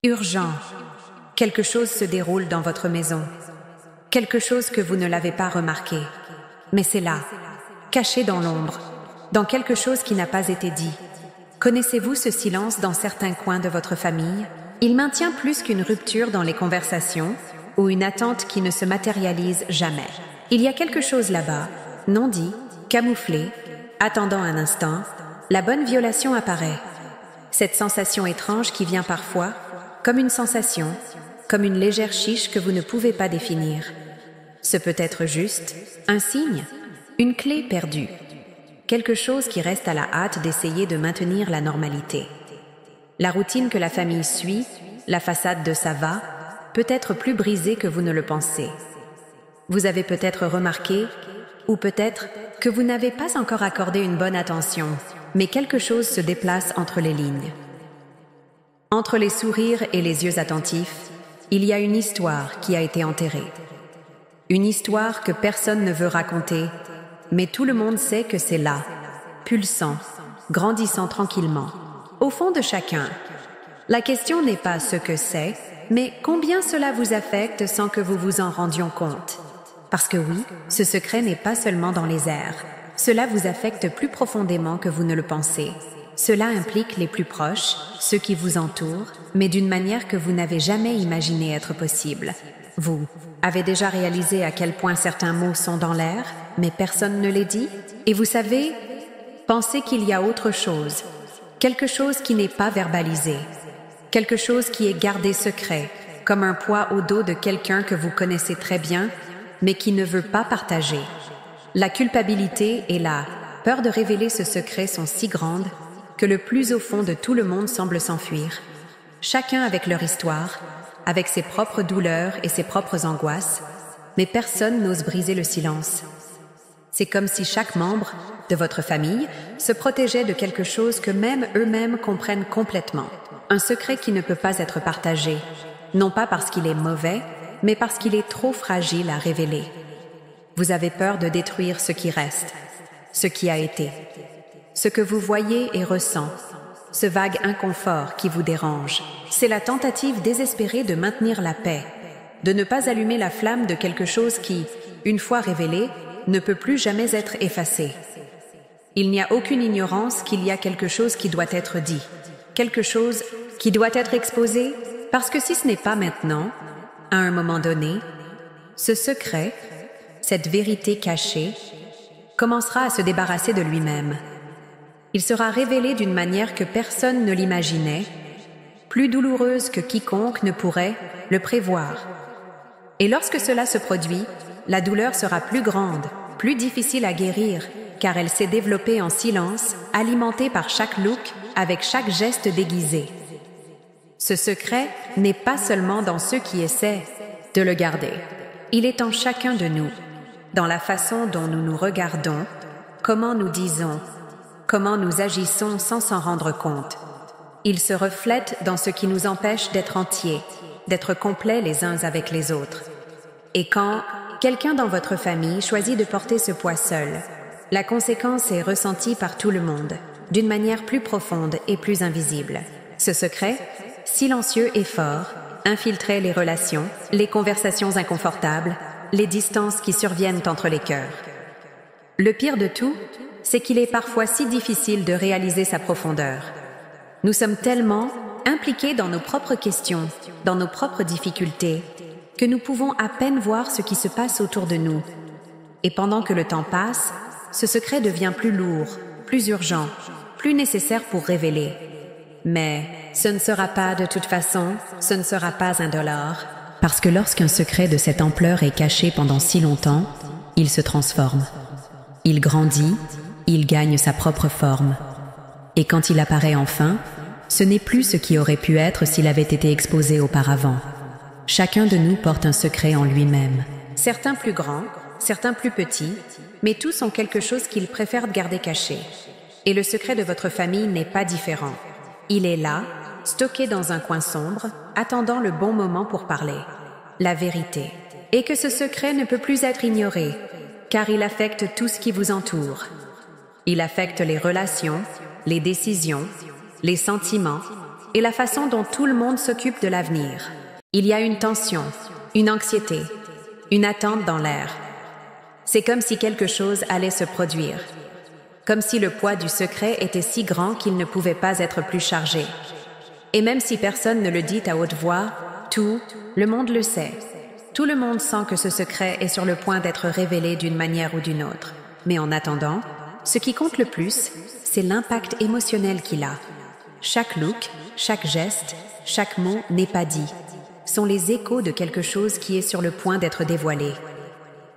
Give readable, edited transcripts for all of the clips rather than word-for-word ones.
Urgent. Quelque chose se déroule dans votre maison. Quelque chose que vous ne l'avez pas remarqué. Mais c'est là, caché dans l'ombre, dans quelque chose qui n'a pas été dit. Connaissez-vous ce silence dans certains coins de votre famille? Il maintient plus qu'une rupture dans les conversations ou une attente qui ne se matérialise jamais. Il y a quelque chose là-bas, non dit, camouflé, attendant un instant, la bonne violation apparaît. Cette sensation étrange qui vient parfois, comme une sensation, comme une légère chiche que vous ne pouvez pas définir. Ce peut être juste un signe, une clé perdue, quelque chose qui reste à la hâte d'essayer de maintenir la normalité. La routine que la famille suit, la façade de ça va, peut être plus brisée que vous ne le pensez. Vous avez peut-être remarqué, ou peut-être que vous n'avez pas encore accordé une bonne attention, mais quelque chose se déplace entre les lignes. Entre les sourires et les yeux attentifs, il y a une histoire qui a été enterrée. Une histoire que personne ne veut raconter, mais tout le monde sait que c'est là, pulsant, grandissant tranquillement, au fond de chacun. La question n'est pas ce que c'est, mais combien cela vous affecte sans que vous vous en rendiez compte. Parce que oui, ce secret n'est pas seulement dans les airs. Cela vous affecte plus profondément que vous ne le pensez. Cela implique les plus proches, ceux qui vous entourent, mais d'une manière que vous n'avez jamais imaginé être possible. Vous avez déjà réalisé à quel point certains mots sont dans l'air, mais personne ne les dit? Et vous savez, pensez qu'il y a autre chose, quelque chose qui n'est pas verbalisé, quelque chose qui est gardé secret, comme un poids au dos de quelqu'un que vous connaissez très bien, mais qui ne veut pas partager. La culpabilité et la peur de révéler ce secret sont si grandes que le plus au fond de tout le monde semble s'enfuir. Chacun avec leur histoire, avec ses propres douleurs et ses propres angoisses, mais personne n'ose briser le silence. C'est comme si chaque membre de votre famille se protégeait de quelque chose que même eux-mêmes comprennent complètement. Un secret qui ne peut pas être partagé, non pas parce qu'il est mauvais, mais parce qu'il est trop fragile à révéler. Vous avez peur de détruire ce qui reste, ce qui a été, ce que vous voyez et ressent, ce vague inconfort qui vous dérange. C'est la tentative désespérée de maintenir la paix, de ne pas allumer la flamme de quelque chose qui, une fois révélé, ne peut plus jamais être effacé. Il n'y a aucune ignorance qu'il y a quelque chose qui doit être dit, quelque chose qui doit être exposé, parce que si ce n'est pas maintenant, à un moment donné, ce secret, cette vérité cachée, commencera à se débarrasser de lui-même. Il sera révélé d'une manière que personne ne l'imaginait, plus douloureuse que quiconque ne pourrait le prévoir. Et lorsque cela se produit, la douleur sera plus grande, plus difficile à guérir, car elle s'est développée en silence, alimentée par chaque look, avec chaque geste déguisé. Ce secret n'est pas seulement dans ceux qui essaient de le garder. Il est en chacun de nous, dans la façon dont nous nous regardons, comment nous disons, comment nous agissons sans s'en rendre compte. Il se reflète dans ce qui nous empêche d'être entiers, d'être complets les uns avec les autres. Et quand quelqu'un dans votre famille choisit de porter ce poids seul, la conséquence est ressentie par tout le monde, d'une manière plus profonde et plus invisible. Ce secret, silencieux et fort, infiltrait les relations, les conversations inconfortables, les distances qui surviennent entre les cœurs. Le pire de tout, c'est qu'il est parfois si difficile de réaliser sa profondeur. Nous sommes tellement impliqués dans nos propres questions, dans nos propres difficultés, que nous pouvons à peine voir ce qui se passe autour de nous. Et pendant que le temps passe, ce secret devient plus lourd, plus urgent, plus nécessaire pour révéler. Mais ce ne sera pas de toute façon, ce ne sera pas indolore, parce que lorsqu'un secret de cette ampleur est caché pendant si longtemps, il se transforme. Il grandit, il gagne sa propre forme. Et quand il apparaît enfin, ce n'est plus ce qui aurait pu être s'il avait été exposé auparavant. Chacun de nous porte un secret en lui-même. Certains plus grands, certains plus petits, mais tous ont quelque chose qu'ils préfèrent garder caché. Et le secret de votre famille n'est pas différent. Il est là, stocké dans un coin sombre, attendant le bon moment pour parler. La vérité. Et que ce secret ne peut plus être ignoré, car il affecte tout ce qui vous entoure. Il affecte les relations, les décisions, les sentiments et la façon dont tout le monde s'occupe de l'avenir. Il y a une tension, une anxiété, une attente dans l'air. C'est comme si quelque chose allait se produire, comme si le poids du secret était si grand qu'il ne pouvait pas être plus chargé. Et même si personne ne le dit à haute voix, tout le monde le sait. Tout le monde sent que ce secret est sur le point d'être révélé d'une manière ou d'une autre. Mais en attendant, ce qui compte le plus, c'est l'impact émotionnel qu'il a. Chaque look, chaque geste, chaque mot n'est pas dit, sont les échos de quelque chose qui est sur le point d'être dévoilé.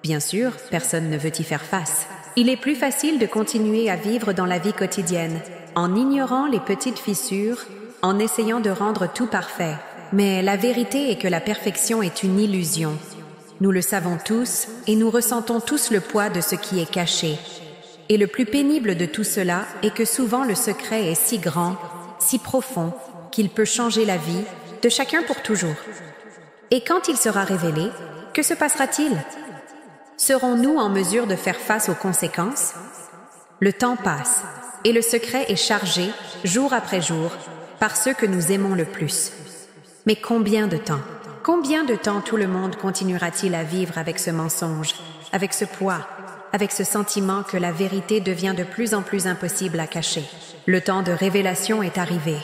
Bien sûr, personne ne veut y faire face. Il est plus facile de continuer à vivre dans la vie quotidienne, en ignorant les petites fissures, en essayant de rendre tout parfait. Mais la vérité est que la perfection est une illusion. Nous le savons tous et nous ressentons tous le poids de ce qui est caché. Et le plus pénible de tout cela est que souvent le secret est si grand, si profond, qu'il peut changer la vie de chacun pour toujours. Et quand il sera révélé, que se passera-t-il? Serons-nous en mesure de faire face aux conséquences? Le temps passe et le secret est chargé, jour après jour, par ceux que nous aimons le plus. Mais combien de temps? Combien de temps tout le monde continuera-t-il à vivre avec ce mensonge, avec ce poids, avec ce sentiment que la vérité devient de plus en plus impossible à cacher? Le temps de révélation est arrivé.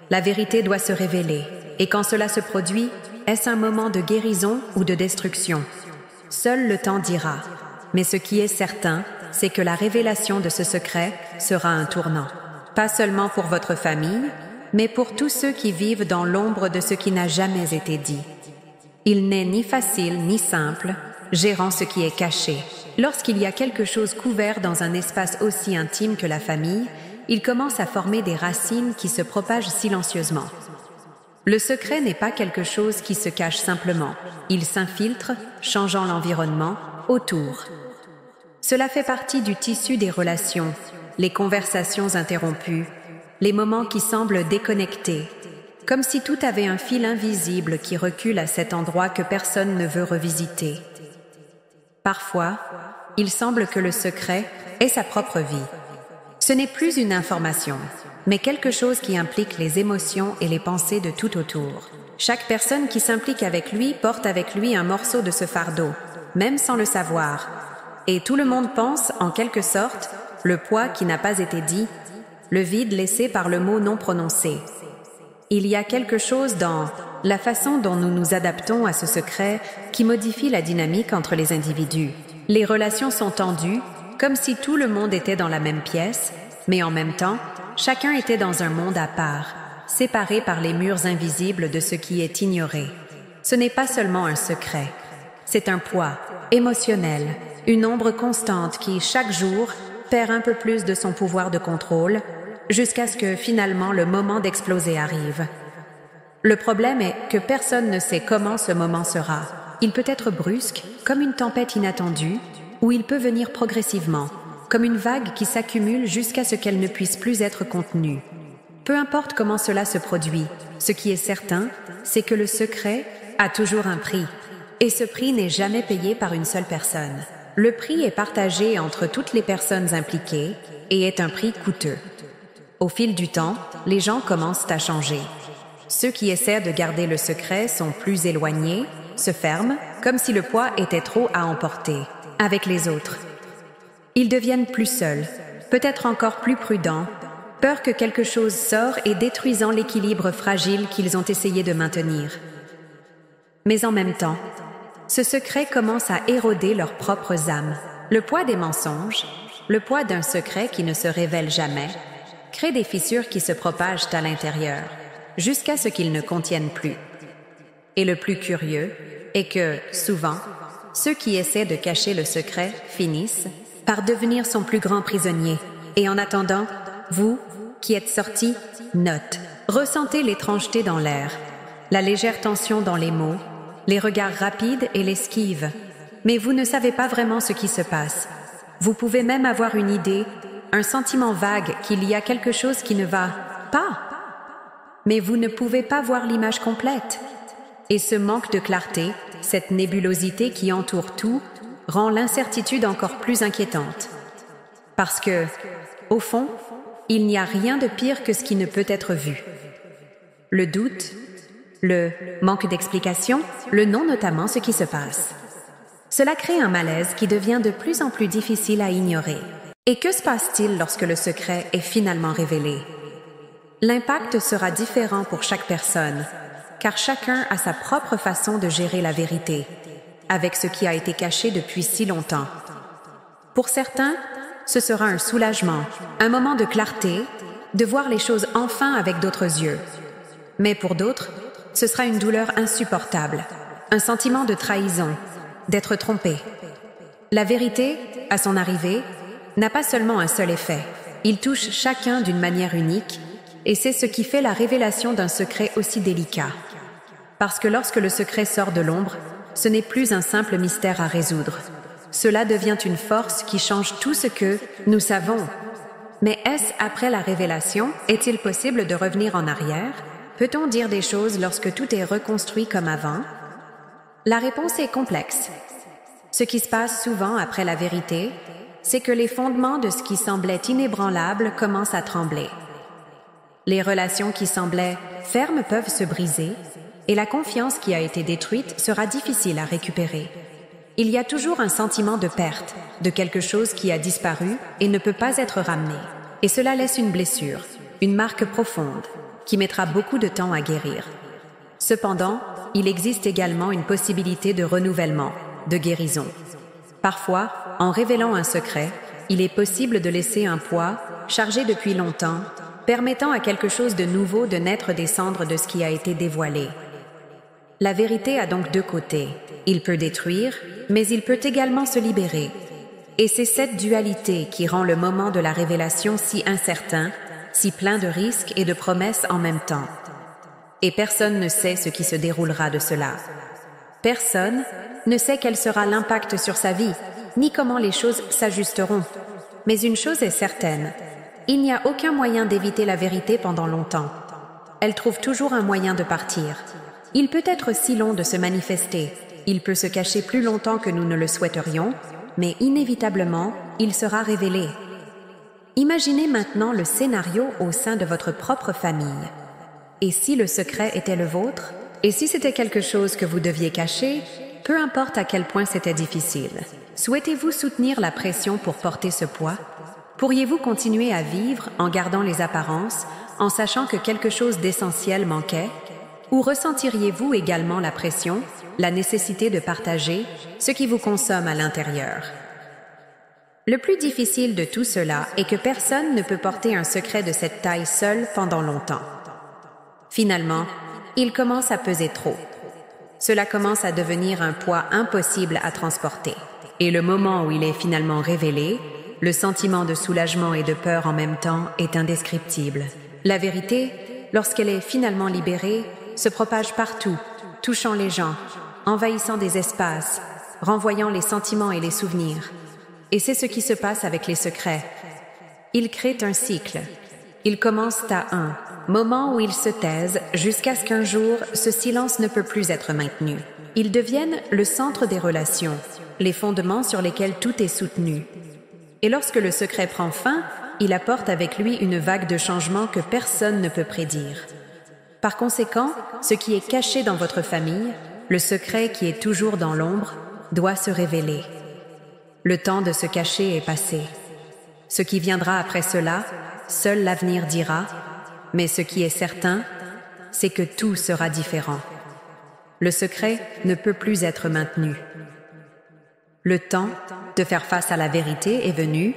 La vérité doit se révéler, et quand cela se produit, est-ce un moment de guérison ou de destruction? Seul le temps dira. Mais ce qui est certain, c'est que la révélation de ce secret sera un tournant. Pas seulement pour votre famille, mais pour tous ceux qui vivent dans l'ombre de ce qui n'a jamais été dit. Il n'est ni facile ni simple, gérant ce qui est caché. Lorsqu'il y a quelque chose couvert dans un espace aussi intime que la famille, il commence à former des racines qui se propagent silencieusement. Le secret n'est pas quelque chose qui se cache simplement. Il s'infiltre, changeant l'environnement autour. Cela fait partie du tissu des relations, les conversations interrompues, les moments qui semblent déconnectés, comme si tout avait un fil invisible qui recule à cet endroit que personne ne veut revisiter. Parfois, il semble que le secret ait sa propre vie. Ce n'est plus une information, mais quelque chose qui implique les émotions et les pensées de tout autour. Chaque personne qui s'implique avec lui porte avec lui un morceau de ce fardeau, même sans le savoir. Et tout le monde pense, en quelque sorte, le poids qui n'a pas été dit, le vide laissé par le mot non prononcé. Il y a quelque chose dans la façon dont nous nous adaptons à ce secret qui modifie la dynamique entre les individus. Les relations sont tendues, comme si tout le monde était dans la même pièce, mais en même temps, chacun était dans un monde à part, séparé par les murs invisibles de ce qui est ignoré. Ce n'est pas seulement un secret, c'est un poids émotionnel, une ombre constante qui, chaque jour, perd un peu plus de son pouvoir de contrôle, jusqu'à ce que, finalement, le moment d'exploser arrive. Le problème est que personne ne sait comment ce moment sera. Il peut être brusque, comme une tempête inattendue, ou il peut venir progressivement, comme une vague qui s'accumule jusqu'à ce qu'elle ne puisse plus être contenue. Peu importe comment cela se produit, ce qui est certain, c'est que le secret a toujours un prix, et ce prix n'est jamais payé par une seule personne. Le prix est partagé entre toutes les personnes impliquées et est un prix coûteux. Au fil du temps, les gens commencent à changer. Ceux qui essaient de garder le secret sont plus éloignés, se ferment, comme si le poids était trop à emporter, avec les autres. Ils deviennent plus seuls, peut-être encore plus prudents, peur que quelque chose sorte et détruisant l'équilibre fragile qu'ils ont essayé de maintenir. Mais en même temps, ce secret commence à éroder leurs propres âmes. Le poids des mensonges, le poids d'un secret qui ne se révèle jamais, crée des fissures qui se propagent à l'intérieur, jusqu'à ce qu'ils ne contiennent plus. Et le plus curieux est que, souvent, ceux qui essaient de cacher le secret finissent par devenir son plus grand prisonnier. Et en attendant, vous, qui êtes sortis, note. Ressentez l'étrangeté dans l'air, la légère tension dans les mots, les regards rapides et l'esquive. Mais vous ne savez pas vraiment ce qui se passe. Vous pouvez même avoir une idée, un sentiment vague qu'il y a quelque chose qui ne va pas. Mais vous ne pouvez pas voir l'image complète. Et ce manque de clarté, cette nébulosité qui entoure tout, rend l'incertitude encore plus inquiétante. Parce que, au fond, il n'y a rien de pire que ce qui ne peut être vu. le doute, le manque d'explication, le non notamment ce qui se passe. Cela crée un malaise qui devient de plus en plus difficile à ignorer. Et que se passe-t-il lorsque le secret est finalement révélé? L'impact sera différent pour chaque personne, car chacun a sa propre façon de gérer la vérité, avec ce qui a été caché depuis si longtemps. Pour certains, ce sera un soulagement, un moment de clarté, de voir les choses enfin avec d'autres yeux. Mais pour d'autres, ce sera une douleur insupportable, un sentiment de trahison, d'être trompé. La vérité, à son arrivée, n'a pas seulement un seul effet. Il touche chacun d'une manière unique, et c'est ce qui fait la révélation d'un secret aussi délicat. Parce que lorsque le secret sort de l'ombre, ce n'est plus un simple mystère à résoudre. Cela devient une force qui change tout ce que nous savons. Mais est-ce après la révélation? Est-il possible de revenir en arrière? Peut-on dire des choses lorsque tout est reconstruit comme avant? La réponse est complexe. Ce qui se passe souvent après la vérité, c'est que les fondements de ce qui semblait inébranlable commencent à trembler. Les relations qui semblaient fermes peuvent se briser et la confiance qui a été détruite sera difficile à récupérer. Il y a toujours un sentiment de perte, de quelque chose qui a disparu et ne peut pas être ramené. Et cela laisse une blessure, une marque profonde, qui mettra beaucoup de temps à guérir. Cependant, il existe également une possibilité de renouvellement, de guérison. Parfois, en révélant un secret, il est possible de laisser un poids, chargé depuis longtemps, permettant à quelque chose de nouveau de naître des cendres de ce qui a été dévoilé. La vérité a donc deux côtés. Il peut détruire, mais il peut également se libérer. Et c'est cette dualité qui rend le moment de la révélation si incertain, si plein de risques et de promesses en même temps. Et personne ne sait ce qui se déroulera de cela. Personne ne sait quel sera l'impact sur sa vie, ni comment les choses s'ajusteront. Mais une chose est certaine, il n'y a aucun moyen d'éviter la vérité pendant longtemps. Elle trouve toujours un moyen de partir. Il peut être si long de se manifester, il peut se cacher plus longtemps que nous ne le souhaiterions, mais inévitablement, il sera révélé. Imaginez maintenant le scénario au sein de votre propre famille. Et si le secret était le vôtre? Et si c'était quelque chose que vous deviez cacher? Peu importe à quel point c'était difficile. Souhaitez-vous soutenir la pression pour porter ce poids? Pourriez-vous continuer à vivre en gardant les apparences, en sachant que quelque chose d'essentiel manquait? Ou ressentiriez-vous également la pression, la nécessité de partager ce qui vous consomme à l'intérieur? Le plus difficile de tout cela est que personne ne peut porter un secret de cette taille seul pendant longtemps. Finalement, il commence à peser trop. Cela commence à devenir un poids impossible à transporter. Et le moment où il est finalement révélé, le sentiment de soulagement et de peur en même temps est indescriptible. La vérité, lorsqu'elle est finalement libérée, se propage partout, touchant les gens, envahissant des espaces, renvoyant les sentiments et les souvenirs. Et c'est ce qui se passe avec les secrets. Ils créent un cycle. Ils commencent à un moment où ils se taisent jusqu'à ce qu'un jour, ce silence ne peut plus être maintenu. Ils deviennent le centre des relations, les fondements sur lesquels tout est soutenu. Et lorsque le secret prend fin, il apporte avec lui une vague de changements que personne ne peut prédire. Par conséquent, ce qui est caché dans votre famille, le secret qui est toujours dans l'ombre, doit se révéler. Le temps de se cacher est passé. Ce qui viendra après cela, seul l'avenir dira, mais ce qui est certain, c'est que tout sera différent. Le secret ne peut plus être maintenu. Le temps de faire face à la vérité est venu,